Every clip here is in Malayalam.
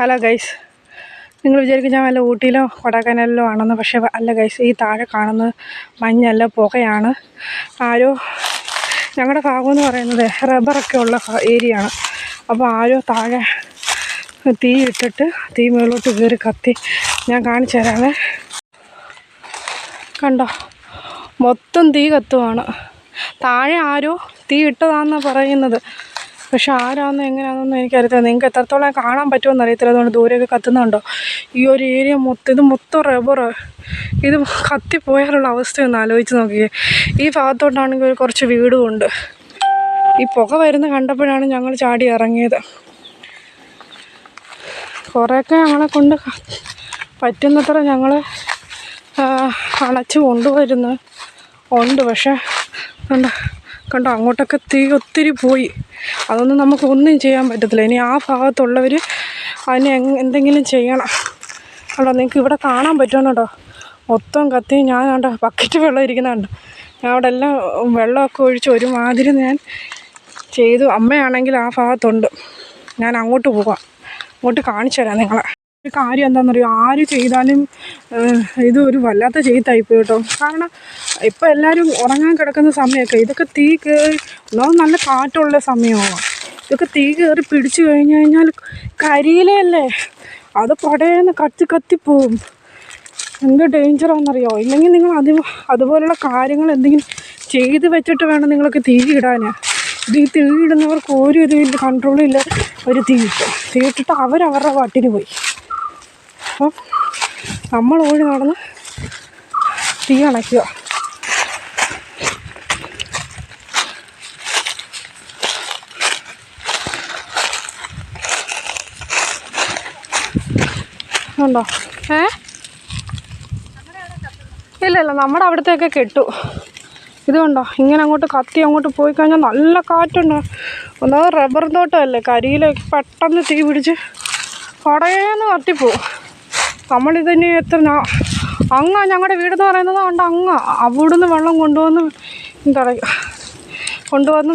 ഹലോ ഗൈസ്, നിങ്ങൾ വിചാരിക്കും ഞാൻ വല്ല ഊട്ടിയിലോ കൊടൈക്കനാലിലോ ആണെന്ന്. പക്ഷേ അല്ല ഗൈസ്, ഈ താഴെ കാണുന്നത് മഞ്ഞല്ല, പുകയാണ്. ആരോ, ഞങ്ങളുടെ ഭാഗമെന്ന് പറയുന്നത് റബ്ബറൊക്കെ ഉള്ള ഏരിയ ആണ്. അപ്പോൾ ആരോ താഴെ തീ ഇട്ടിട്ട് തീ മുകളിലോട്ട് കയറി കത്തി. ഞാൻ കാണിച്ചു തരാമേ. കണ്ടോ, മൊത്തം തീ കത്തുവാണ്. താഴെ ആരോ തീ ഇട്ടതാണെന്നാണ് പറയുന്നത്. പക്ഷെ ആരാണെന്ന് എങ്ങനെയാണെന്നൊന്നും എനിക്കറിയത്തില്ല. നിങ്ങൾക്ക് എത്രത്തോളം കാണാൻ പറ്റുമെന്ന് അറിയത്തില്ല. അതുകൊണ്ട് ദൂരെയൊക്കെ കത്തുന്നുണ്ടോ? ഈ ഒരു ഏരിയ മൊത്തം, ഇത് മൊത്തം റബ്ബർ. ഇത് കത്തിപ്പോയാലുള്ള അവസ്ഥയൊന്ന് ആലോചിച്ച് നോക്കിയേ. ഈ ഭാഗത്തോട്ടാണെങ്കിൽ കുറച്ച് വീടുമുണ്ട്. ഈ പുക വരുന്ന കണ്ടപ്പോഴാണ് ഞങ്ങൾ ചാടി ഇറങ്ങിയത്. കുറേയൊക്കെ ഞങ്ങളെ കൊണ്ട് പറ്റുന്നത്ര ഞങ്ങൾ അണച്ച് കൊണ്ടുവരുന്നു ഉണ്ട്. പക്ഷേ കണ്ടോ അങ്ങോട്ടൊക്കെ തീ ഒത്തിരി പോയി. അതൊന്നും നമുക്കൊന്നും ചെയ്യാൻ പറ്റത്തില്ല. ഇനി ആ ഭാഗത്തുള്ളവർ അതിന് എന്തെങ്കിലും ചെയ്യണം. കണ്ടോ, നിങ്ങൾക്ക് ഇവിടെ കാണാൻ പറ്റുന്നുണ്ടോ? മൊത്തം കത്തി. ഞാൻ കണ്ടോ ബക്കറ്റ് വെള്ളം ഇരിക്കുന്നുണ്ട്. ഞാൻ അവിടെ എല്ലാം വെള്ളമൊക്കെ ഒഴിച്ച് ഒരുമാതിരി ഞാൻ ചെയ്തു. അമ്മയാണെങ്കിൽ ആ ഭാഗത്തുണ്ട്. ഞാൻ അങ്ങോട്ട് പോകാം, അങ്ങോട്ട് കാണിച്ചു തരാം നിങ്ങളെ. ഒരു കാര്യം എന്താണെന്നറിയോ, ആര് ചെയ്താലും ഇത് ഒരു വല്ലാത്ത ചെയ്തായിപ്പോയി കേട്ടോ. കാരണം ഇപ്പം എല്ലാവരും ഉറങ്ങാൻ കിടക്കുന്ന സമയമൊക്കെ. ഇതൊക്കെ തീ കയറി നല്ല കാറ്റുള്ള സമയമാണ്. ഇതൊക്കെ തീ കയറി പിടിച്ചു കഴിഞ്ഞാൽ കരിയിലല്ലേ, അത് പടയെന്ന് കത്തിപ്പോവും. എന്ത് ഡേഞ്ചറാണെന്നറിയോ. ഇല്ലെങ്കിൽ നിങ്ങൾ അതുപോലുള്ള കാര്യങ്ങൾ എന്തെങ്കിലും ചെയ്ത് വെച്ചിട്ട് വേണം നിങ്ങൾക്ക് തീ ഇടാൻ. ഇത് ഈ തീ ഇടുന്നവർക്ക് ഒരു ഇതിൽ കൺട്രോളില്ല. ഒരു തീയിട്ടിട്ട് അവരവരുടെ പാട്ടിന് പോയി. അപ്പം നമ്മൾ ഓടി നടന്ന് തീ അണയ്ക്കുക. ഉണ്ടോ? ഇല്ല, നമ്മുടെ അവിടത്തേക്ക് കെട്ടു. ഇതുകൊണ്ടോ ഇങ്ങനെ അങ്ങോട്ട് കത്തി അങ്ങോട്ട് പോയി കഴിഞ്ഞാൽ നല്ല കാറ്റുണ്ട്. ഒന്നാമത് റബ്ബർ തോട്ടമല്ലേ, കരിയിലേക്ക് പെട്ടെന്ന് തീ പിടിച്ച് പടയേന്ന് കത്തിപ്പോവും. നമ്മളിതിന് ഞങ്ങളുടെ വീടെന്ന് പറയുന്നത് കൊണ്ട് അവിടുന്ന് വെള്ളം കൊണ്ടുവന്ന്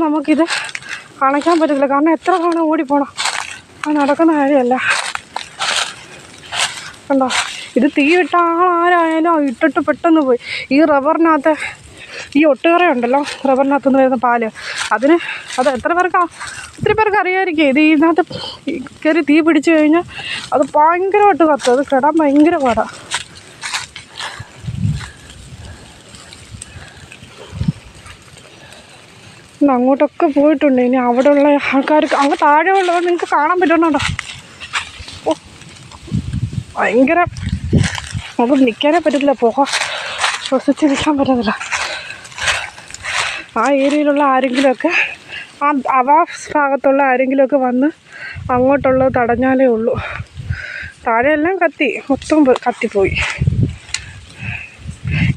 നമുക്കിത് അണയ്ക്കാൻ പറ്റില്ല. കാരണം എത്ര തവണ ഓടിപ്പോണം, അത് നടക്കുന്ന കാര്യമല്ല. കണ്ടോ, ഇത് തീ ഇട്ട ആരായാലും ഇട്ടിട്ട് പെട്ടെന്ന് പോയി. ഈ റബ്ബറിനകത്ത് ഈ ഒട്ടുകറയുണ്ടല്ലോ, റബ്ബറിനകത്ത് നിന്ന് വരുന്ന പാല്, അത് ഒത്തിരി പേർക്ക് അറിയാമായിരിക്കും. ഇത് ഇതിനകത്ത് കയറി തീ പിടിച്ചു കഴിഞ്ഞാൽ അത് ഭയങ്കരമായിട്ട് കത്തും. അത് കിടാൻ ഭയങ്കര പാടാണ്. അങ്ങോട്ടൊക്കെ പോയിട്ടുണ്ട്. ഇനി അവിടെയുള്ള ആൾക്കാർക്ക് അങ്ങ് താഴെ ഉള്ളവർ നിങ്ങൾക്ക് കാണാൻ പറ്റുന്നുണ്ടോ? ഓ, ഭയങ്കര, നമുക്ക് നിൽക്കാനേ പറ്റത്തില്ല. പുക ശ്വസിച്ച് നിൽക്കാൻ പറ്റത്തില്ല. ആ ഏരിയയിലുള്ള ആരെങ്കിലുമൊക്കെ, ആ ഭാഗത്തുള്ള ആരെങ്കിലുമൊക്കെ വന്ന് അങ്ങോട്ടുള്ളത് തടഞ്ഞാലേ ഉള്ളൂ. താഴെയെല്ലാം മൊത്തം കത്തിപ്പോയി.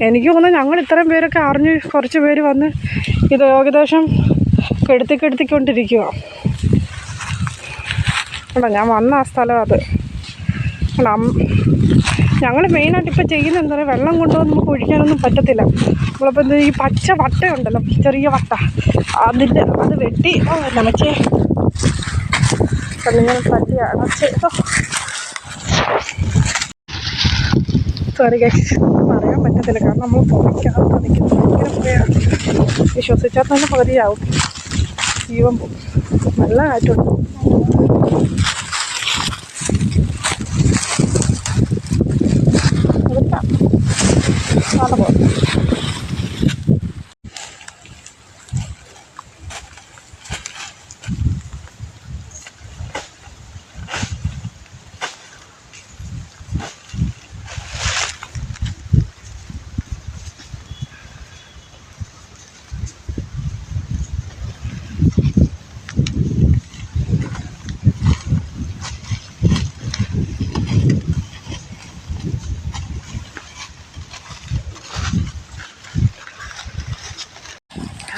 എനിക്ക് തോന്നുന്നു ഞങ്ങൾ ഇത്രയും പേരൊക്കെ അറിഞ്ഞ് കുറച്ച് പേര് വന്ന് ഇത് ഏകദേശം കെടുത്തിക്കൊണ്ടിരിക്കുക. കേട്ടോ, ഞാൻ വന്ന ആ സ്ഥലം അത്. ഞങ്ങൾ മെയിനായിട്ട് ഇപ്പോൾ ചെയ്യുന്നത് എന്താ പറയുക, വെള്ളം കൊണ്ടുവന്ന് നമുക്ക് ഒഴിക്കാനൊന്നും പറ്റത്തില്ല. നമ്മളിപ്പോൾ ഈ പച്ച വട്ടയുണ്ടല്ലോ, ചെറിയ വട്ട, അത് വെട്ടി നനച്ചേ ഇങ്ങനെ തട്ടി അടച്ച്. സോറി ഗൈസ്, പറയാൻ പറ്റത്തില്ല. കാരണം നമ്മൾ പുറയ്ക്കകത്ത് നിൽക്കുന്നത് ഭയങ്കര പുകയാണ്. വിശ്വസിച്ചാൽ തന്നെ പകുതിയാവും, ജീവൻ പോകും. നല്ല കാറ്റുണ്ട്. നല്ല പോകും.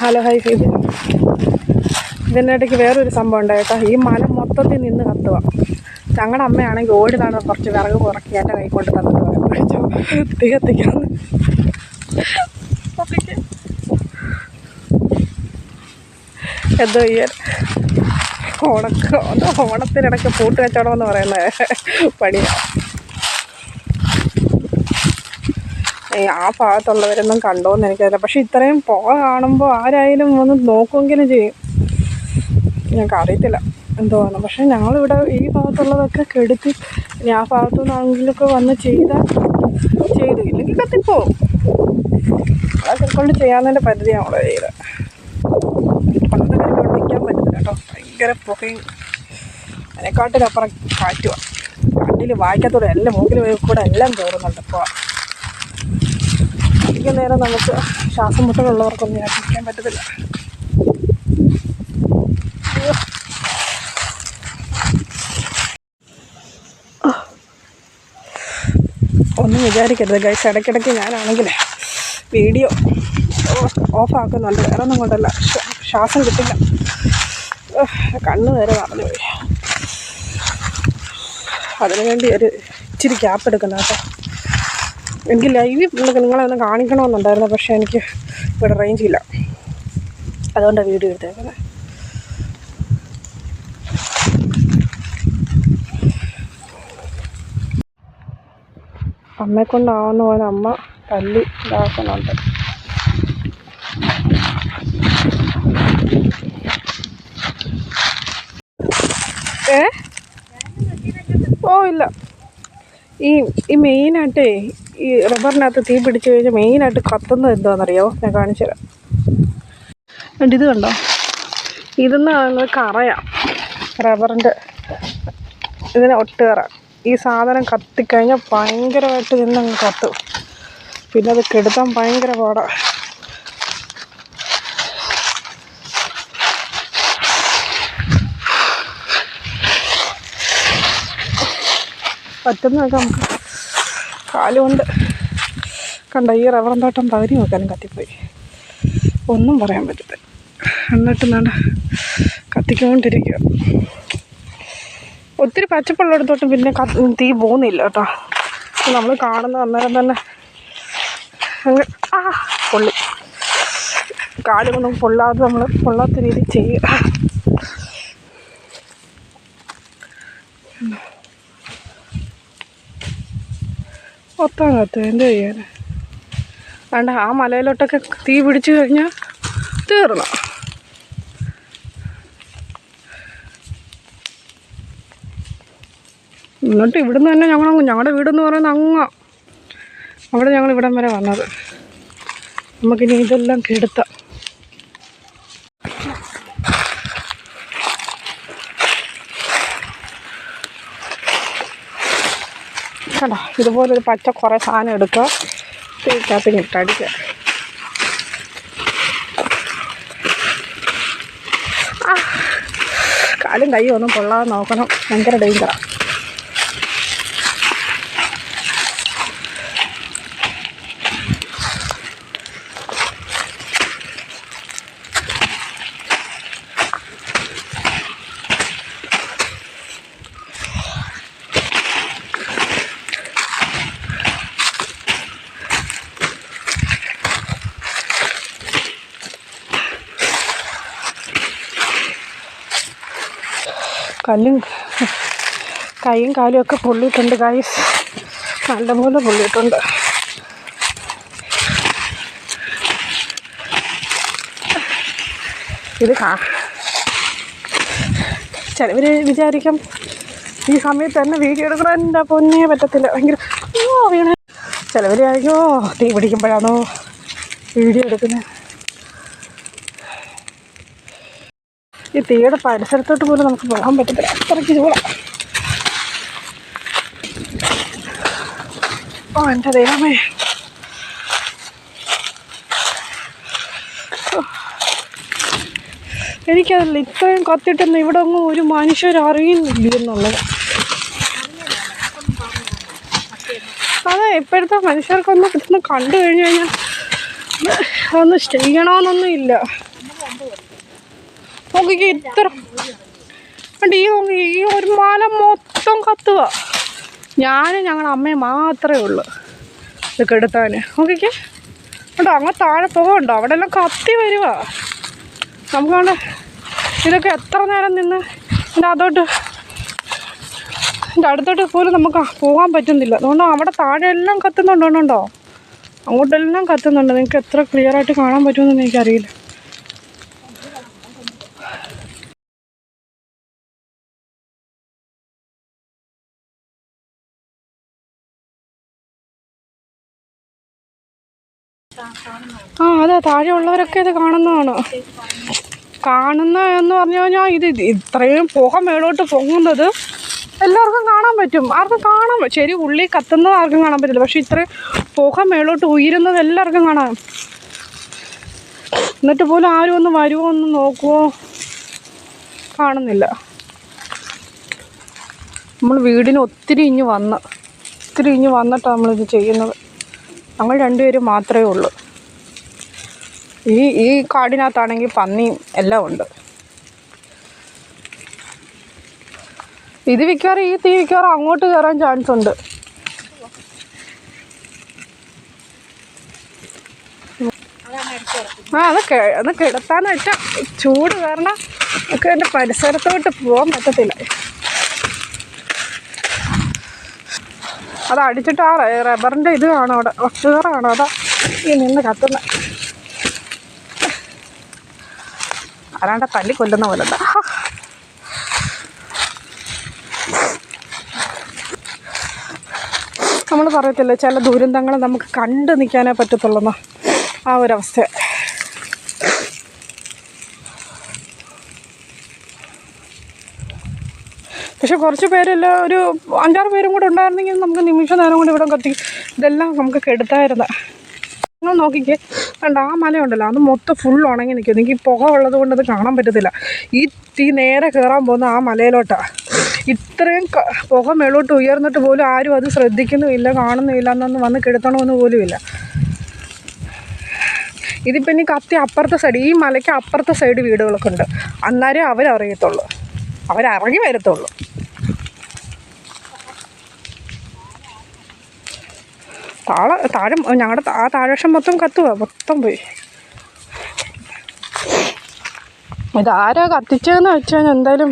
Hello, high feel. ഇതിനിടയ്ക്ക് വേറൊരു സംഭവം ഉണ്ടായി കേട്ടോ. ഈ മല മൊത്തത്തിൽ നിന്ന് കത്തുക. ഞങ്ങളുടെ അമ്മയാണെങ്കിൽ ഓടി നടന്ന് കുറച്ച് വിറക് പുറക്കി എൻ്റെ കൈ കൊണ്ട് തന്നിട്ട് പറയാം തീ കത്തിക്കാന്ന്. എന്തോ ചെയ്യാൻ ഓണത്തിനിടയ്ക്ക് പൂട്ട് കച്ചവടം എന്ന് പറയുന്ന പണിയാണ്. ആ ഭാഗത്തുള്ളവരൊന്നും കണ്ടോന്ന് എനിക്കറിയില്ല. പക്ഷെ ഇത്രയും പുക കാണുമ്പോൾ ആരായാലും ഒന്ന് നോക്കുമെങ്കിലും ചെയ്യും. ഞങ്ങൾക്ക് അറിയത്തില്ല എന്തുവാണ്. പക്ഷെ ഞങ്ങളിവിടെ ഈ ഭാഗത്തുള്ളതൊക്കെ കെടുത്തി ഇനി ആ ഭാഗത്തു നിന്നാണെങ്കിലൊക്കെ വന്ന് ചെയ്തു ഇല്ലെങ്കിൽ കത്തിപ്പോവും. അതൊക്കെ കൊണ്ട് ചെയ്യാവുന്നതിൻ്റെ പരിധി നമ്മൾ ചെയ്ത്. പണ്ടത്തെ കാര്യം നിൽക്കാൻ പറ്റില്ല കേട്ടോ. ഭയങ്കര പുകയും അതിനെക്കാട്ടിലപ്പുറം കാറ്റുമാണ്. കണ്ണിൽ വായിക്കത്തോടെ എല്ലാം മൂക്കിൽ കൂടെ എല്ലാം കയറുന്നുണ്ട്. ഇപ്പോൾ അധികം നേരം നമുക്ക് ശ്വാസം മുട്ടലുള്ളവർക്കൊന്നും യാത്രയ്ക്കാൻ പറ്റത്തില്ല. ഒന്നും വിചാരിക്കരുത് ഗൈസ്. ഇടയ്ക്കിടയ്ക്ക് ഞാനാണെങ്കിലേ വീഡിയോ ഓഫാക്കുന്നുണ്ട്. വേറെ ഒന്നും കൊണ്ടല്ല, ശ്വാസം കിട്ടില്ല. കണ്ണ് നേരെ നടന്നു പോയി. അതിനുവേണ്ടി ഒരു ഇച്ചിരി ഗ്യാപ്പ് എടുക്കുന്ന കേട്ടോ. എനിക്ക് ലൈവ് നിങ്ങളെ ഒന്ന് കാണിക്കണമെന്നുണ്ടായിരുന്നു. പക്ഷേ എനിക്ക് ഇവിടെ റേഞ്ച് ഇല്ല. അതുകൊണ്ടാണ് വീഡിയോ എടുത്തേക്കുന്നത്. അമ്മയെക്കൊണ്ടാവുന്ന പോലെ അമ്മ തല്ലി ഇതാക്കുന്നുണ്ട്. ഓ ഇല്ല. ഈ മെയിനായിട്ടേ ഈ റബ്ബറിനകത്ത് തീ പിടിച്ച് കഴിഞ്ഞാൽ മെയിനായിട്ട് കത്തുന്നത് എന്താണെന്നറിയാമോ? ഞാൻ കാണിച്ചു തരാം. ഇത് കണ്ടോ? ഇതെന്ന് കറയാണ്, റബ്ബറിൻ്റെ ഇതിനെ ഒട്ടുകറ. ഈ സാധനം കത്തിക്കഴിഞ്ഞാൽ ഭയങ്കരമായിട്ട് നിന്നങ്ങ് കത്തും. പിന്നെ അത് കെടുത്താൻ ഭയങ്കര പാടാണ്. പറ്റുന്നതൊക്കെ നമുക്ക് കാലുകൊണ്ട് കണ്ട ഈ റബ്ബറും തോട്ടം പകുതി നോക്കാനും കത്തിപ്പോയി. ഒന്നും പറയാൻ പറ്റത്തില്ല. എന്നിട്ട് നല്ല കത്തിക്കൊണ്ടിരിക്കുക. ഒത്തിരി പച്ചപ്പുള്ളിടത്തോട്ടും പിന്നെ തീ പോകുന്നില്ല കേട്ടോ. നമ്മൾ കാണുന്ന അന്നേരം തന്നെ അങ്ങ് പൊള്ളി. കാലുകൊന്നും പൊള്ളാതെ നമ്മൾ പൊള്ളാത്ത രീതിയിൽ ചെയ്യുക. മൊത്തം കത്തുക. എന്ത് ചെയ്യാൻ? വേണ്ട, ആ മലയിലോട്ടൊക്കെ തീ പിടിച്ചു കഴിഞ്ഞാൽ തീർന്നു. എന്നിട്ട് ഇവിടുന്ന് തന്നെ ഞങ്ങളുടെ വീടെന്ന് പറയുന്നത് അവിടെ ഞങ്ങൾ ഇവിടം വരെ വന്നത്. നമുക്കിനി ഇതെല്ലാം കെടുത്താം. കണ്ടോ, ഇതുപോലൊരു പച്ച കുറേ സാധനം എടുക്കുക, തീക്കകത്ത് ഇട്ടടിക്കുക. കാലും കൈയും ഒന്നും പൊള്ളാതെ നോക്കണം. ഭയങ്കര ഡേഞ്ചറാണ്. കൈയും കാലും ഒക്കെ പൊള്ളിയിട്ടുണ്ട് ഗൈസ്. നല്ലപോലെ പൊള്ളിയിട്ടുണ്ട്. ഇത് ചിലവർ വിചാരിക്കും ഈ സമയത്ത് തന്നെ വീഡിയോ എടുക്കണം. എൻ്റെ പൊന്നേ പറ്റത്തില്ല, ഭയങ്കര വീണ. ചിലവർ ആയിരിക്കോ തീ പിടിക്കുമ്പോഴാണോ വീഡിയോ എടുക്കുന്നത്. ഈ തീയുടെ പരിസരത്തോട്ട് പോലും നമുക്ക് പോകാൻ പറ്റത്തില്ല, അത്രയ്ക്ക് ചൂടാണ്. ഓ എൻ്റെ ദൈവമേ. എനിക്കതല്ല, ഇത്രയും കത്തിട്ടൊന്നും ഇവിടെ ഒന്നും ഒരു മനുഷ്യരറിയുന്നില്ല എന്നുള്ളത്. അതെ, ഇപ്പോഴത്തെ മനുഷ്യർക്കൊന്നും ഇതൊന്ന് കണ്ടു കഴിഞ്ഞു കഴിഞ്ഞാൽ അതൊന്ന് ചെയ്യണമെന്നൊന്നും ഇല്ല. നോക്കിക്കോ, ഇത്ര ഈ ഒരു മല മൊത്തം കത്തുക. ഞാനും ഞങ്ങളുടെ അമ്മയും മാത്രമേ ഉള്ളൂ ഇത് കെടുത്താൻ. നോക്കിക്കേ കേട്ടോ, അങ്ങ് താഴെ പോകണ്ടോ, അവിടെ എല്ലാം കത്തി വരുക. നമുക്കവിടെ ഇതൊക്കെ എത്ര നേരം നിന്ന് ഇതിൻ്റെ അടുത്തോട്ട് പോലും നമുക്ക് പോകാൻ പറ്റുന്നില്ല. അതുകൊണ്ട് അവിടെ താഴെ എല്ലാം കത്തുന്നുണ്ടോ, അങ്ങോട്ടെല്ലാം കത്തുന്നുണ്ട്. നിങ്ങൾക്ക് എത്ര ക്ലിയറായിട്ട് കാണാൻ പറ്റുമെന്ന് എനിക്കറിയില്ല. അതെ, താഴെ ഉള്ളവരൊക്കെ ഇത് കാണുന്നതാണ്. എന്ന് പറഞ്ഞു കഴിഞ്ഞാൽ ഇത് ഇത്രയും പുക മേളോട്ട് പൊങ്ങുന്നത് എല്ലാവർക്കും കാണാൻ പറ്റും. ആർക്കും കാണാൻ ശരി, ഉള്ളി കത്തുന്നത് ആർക്കും കാണാൻ പറ്റില്ല. പക്ഷെ ഇത്രയും പുക മേളോട്ട് ഉയരുന്നത് എല്ലാവർക്കും കാണാം. എന്നിട്ട് പോലും ആരും ഒന്ന് വരുമോ ഒന്ന് നോക്കുമോ, കാണുന്നില്ല. നമ്മൾ വീടിന് ഒത്തിരി ഇഞ്ഞ് വന്നിട്ടാണ് നമ്മളിത് ചെയ്യുന്നത്. ഞങ്ങൾ രണ്ടുപേരും മാത്രമേ ഉള്ളൂ. ഈ കാടിനകത്താണെങ്കിൽ പന്നിയും എല്ലാം ഉണ്ട്. ഇത് മിക്കവാറും ഈ തീ മിക്കവാറും അങ്ങോട്ട് കയറാൻ ചാൻസ് ഉണ്ട്. അത് കിടത്താന്ന് വെച്ചാൽ ചൂട് കാരണം ഒക്കെ എൻ്റെ പരിസരത്തോട്ട് പോകാൻ പറ്റത്തില്ല. അത് അടിച്ചിട്ട് ആ റബ്ബറിൻ്റെ ഇത് കാണോ, അവിടെ വട്ടുകറാണോ, അതാ ഈ നിന്ന് കത്തുന്നത്. ആരാണ്ട തല്ലി കൊല്ലുന്ന പോലെ. നമ്മൾ പറയത്തില്ല ചില ദുരന്തങ്ങൾ നമുക്ക് കണ്ടു നിൽക്കാനേ പറ്റത്തുള്ളൂ, ആ ഒരവസ്ഥ. പക്ഷെ കുറച്ച് പേരെല്ലാം ഒരു 5-6 പേരും കൂടെ ഉണ്ടായിരുന്നെങ്കിൽ നമുക്ക് നിമിഷ നേരം കൊണ്ട് ഇവിടെ കത്തി ഇതെല്ലാം നമുക്ക് കെടുത്തായിരുന്നു. നിങ്ങൾ നോക്കിക്കേ, കണ്ട ആ മലയുണ്ടല്ലോ, അത് മൊത്തം ഫുൾ ഉണങ്ങി നിൽക്കും. എനിക്ക് പുക ഉള്ളത് കൊണ്ട് അത് കാണാൻ പറ്റത്തില്ല. ഈ തീ നേരെ കയറാൻ പോകുന്ന ആ മലയിലോട്ടാണ്. ഇത്രയും പുക മേളോട്ട് ഉയർന്നിട്ട് പോലും ആരും അത് ശ്രദ്ധിക്കുന്നുമില്ല, കാണുന്നുമില്ല, എന്നൊന്നും വന്ന് കെടുത്തണമെന്ന് പോലുമില്ല. ഇതിപ്പോൾ ഇനി കത്തി അപ്പുറത്തെ സൈഡ്, ഈ മലയ്ക്ക് അപ്പുറത്തെ സൈഡ് വീടുകളൊക്കെ ഉണ്ട്. അന്നേരം അവരറിയത്തുള്ളൂ, അവരിറങ്ങി വരത്തുള്ളൂ. താഴെ ഞങ്ങളുടെ ആ താഴേഷം മൊത്തം കത്തുക, മൊത്തം പോയി. ഇതാരാ കത്തിച്ചതെന്ന് വെച്ച് കഴിഞ്ഞാൽ എന്തായാലും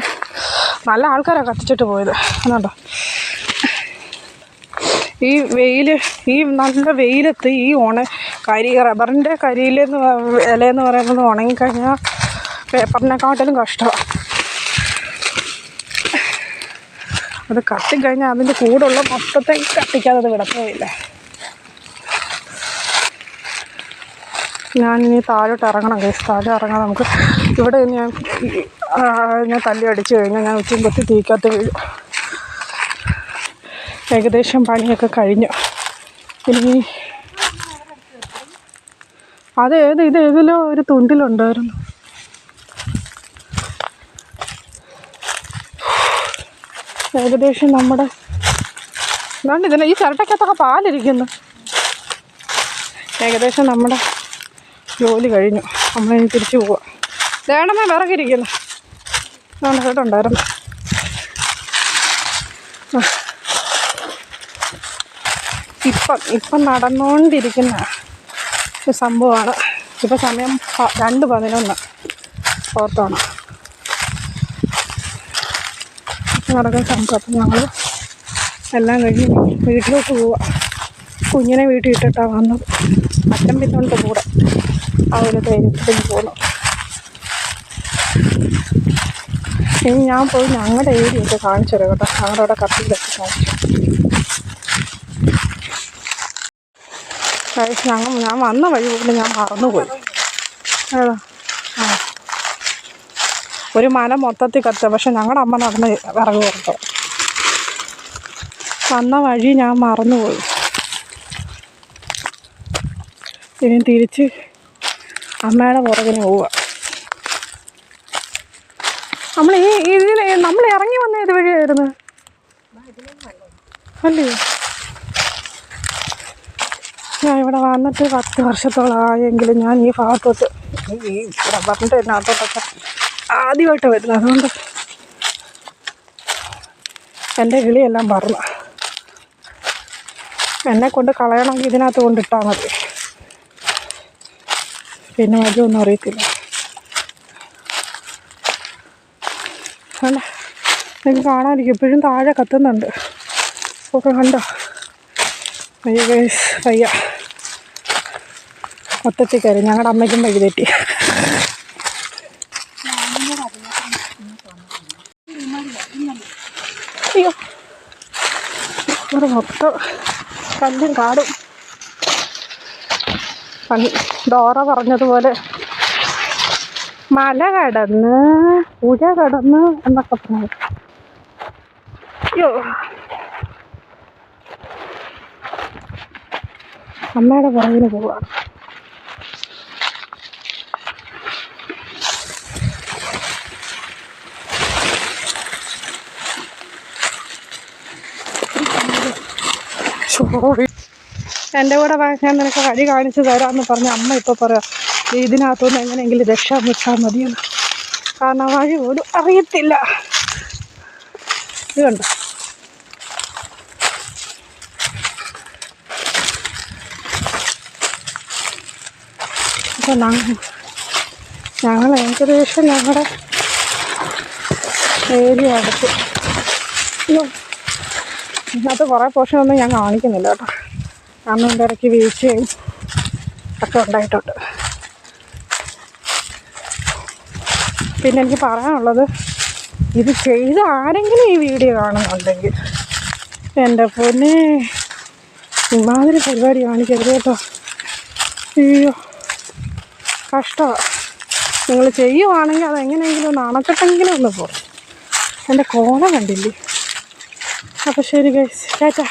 നല്ല ആൾക്കാരാണ് കത്തിച്ചിട്ട് പോയത്. എന്നുണ്ടോ ഈ നല്ല വെയിലത്ത് ഈ റബ്ബറിൻ്റെ ഇലയെന്ന് പറയുന്നത് ഉണങ്ങിക്കഴിഞ്ഞാൽ പേപ്പറിനെക്കാട്ടിലും കഷ്ടമാണ്. അത് കത്തിക്കഴിഞ്ഞാൽ അതിൻ്റെ കൂടുള്ള മൊത്തത്തെ കത്തിക്കാതെ അത് വിടത്തേയില്ല. ഞാനിനി താഴോട്ട് ഇറങ്ങണം കേസ്. താഴെ ഇറങ്ങാൻ നമുക്ക് ഇവിടെ ഞാൻ തല്ലി അടിച്ചു കഴിഞ്ഞാൽ ഞാൻ ഉച്ചയും കൊത്തി തീക്കകത്ത് വീഴും. ഏകദേശം പണിയൊക്കെ കഴിഞ്ഞു. ഇനി ഇതേതിലോ ഒരു തുണ്ടിലുണ്ടായിരുന്നു. ഏകദേശം നമ്മുടെ ഇതിന് ഈ ചിരട്ടയ്ക്കകത്തൊക്കെ പാലിരിക്കുന്നു. ഏകദേശം നമ്മുടെ ജോലി കഴിഞ്ഞു. നമ്മളിനി തിരിച്ചു പോവാം. വേണമേ വിറകിരിക്കുന്നു, അതുകൊണ്ട് കേട്ടുണ്ടായിരുന്നു. ഇപ്പം നടന്നുകൊണ്ടിരിക്കുന്ന ഒരു സംഭവമാണ്. ഇപ്പം സമയം 2:11 ഓർത്താണ് നടക്കുന്ന സംഭവം. ഞങ്ങൾ എല്ലാം കഴിഞ്ഞ് വീട്ടിലോട്ട് പോവാം. കുഞ്ഞിനെ വീട്ടിൽ ഇട്ടിട്ടാണ് വന്നത്. അച്ഛൻ പിന്നുണ്ട് കൂടെ. ആ ഒരു ധൈര്യത്തിന് പോന്നു. ഇനി ഞാൻ പോയി ഞങ്ങളുടെ ഏരിയൊക്കെ കാണിച്ചു തരാം കേട്ടോ. ഞങ്ങളുടെ അവിടെ കത്തിയിലൊക്കെ കാണിച്ചു. ഞാൻ വന്ന വഴി കൊണ്ട് ഞാൻ മറന്നുപോയി. ഏതാ ഒരു മല മൊത്തത്തിൽ കത്തുക. പക്ഷെ ഞങ്ങളുടെ അമ്മ നടന്ന് വിറക് പുറത്തോ വന്ന വഴി ഞാൻ മറന്നുപോയി. ഇനി തിരിച്ച് അമ്മയുടെ പുറകിന് പോവുക. നമ്മൾ ഇറങ്ങി വന്ന ഏത് വഴിയായിരുന്നു അല്ലേ? ഞാൻ ഇവിടെ വന്നിട്ട് 10 വർഷത്തോളമായെങ്കിലും ഞാൻ ഈ ഭാഗത്തോട്ട് ഈ റബ്ബറിൻ്റെ ഇതിനകത്തോട്ടൊക്കെ ആദ്യമായിട്ട് വരുന്നത്. അതുകൊണ്ട് എൻ്റെ കിളിയെല്ലാം പറഞ്ഞു എന്നെ കൊണ്ട് കളയണമെങ്കിൽ ഇതിനകത്ത് കൊണ്ടിട്ടാൽ മതി. പിന്നെ വഴിയൊന്നും അറിയത്തില്ല. കണ്ട നിങ്ങൾക്ക് കാണാതിരിക്കും, ഇപ്പോഴും താഴെ കത്തുന്നുണ്ട്. ഒക്കെ കണ്ടോ? അയ്യോ ഗൈസ് വയ്യ, മൊത്തത്തിൽ കയറി. ഞങ്ങളുടെ അമ്മയ്ക്കും വഴി തെറ്റി. അയ്യോ ഇവിടെ മൊത്തം കല്ലും കാടും. ഡോറ പറഞ്ഞതുപോലെ മല കടന്ന് പുഴ കടന്ന് എന്നൊക്കെ പറഞ്ഞു. അയ്യോ അമ്മയുടെ പുറകിന് പോവാണ്. എൻ്റെ കൂടെ ഞാൻ നിനക്ക് വഴി കാണിച്ചു തരാമെന്ന് പറഞ്ഞ അമ്മ ഇപ്പോൾ പറയാം ഇതിനകത്തുനിന്ന് എങ്ങനെയെങ്കിലും രക്ഷാപ്പെട്ടാൽ മതിയെന്ന്. കാരണം വഴി പോലും അറിയത്തില്ല. ഇത് കണ്ടോ? അപ്പം ഞങ്ങൾ ഏകദേശം ഞങ്ങളുടെ ഏരിയ അടുത്ത്. ഇതിനകത്ത് കുറേ പോർഷനൊന്നും ഞാൻ കാണിക്കുന്നില്ല കേട്ടോ, കാരണം ഇതിൻ്റെ ഇടയ്ക്ക് വീഴ്ചയും ഒക്കെ ഉണ്ടായിട്ടുണ്ട്. പിന്നെ എനിക്ക് പറയാനുള്ളത്, ഇത് ചെയ്ത് ആരെങ്കിലും ഈ വീഡിയോ കാണുന്നുണ്ടെങ്കിൽ എൻ്റെ പൊന്നെ ഇമാതിരി പരിപാടി കാണിക്കരുത് കേട്ടോ. അയ്യോ കഷ്ടമാണ്. നിങ്ങൾ ചെയ്യുവാണെങ്കിൽ അതെങ്ങനെയെങ്കിലും ഒന്ന് അണക്കെട്ടെങ്കിലും ഒന്ന് പോകും. എൻ്റെ കോണ കണ്ടില്ലേ. അപ്പോൾ ശരി ഗൈസ്, ടാറ്റാ.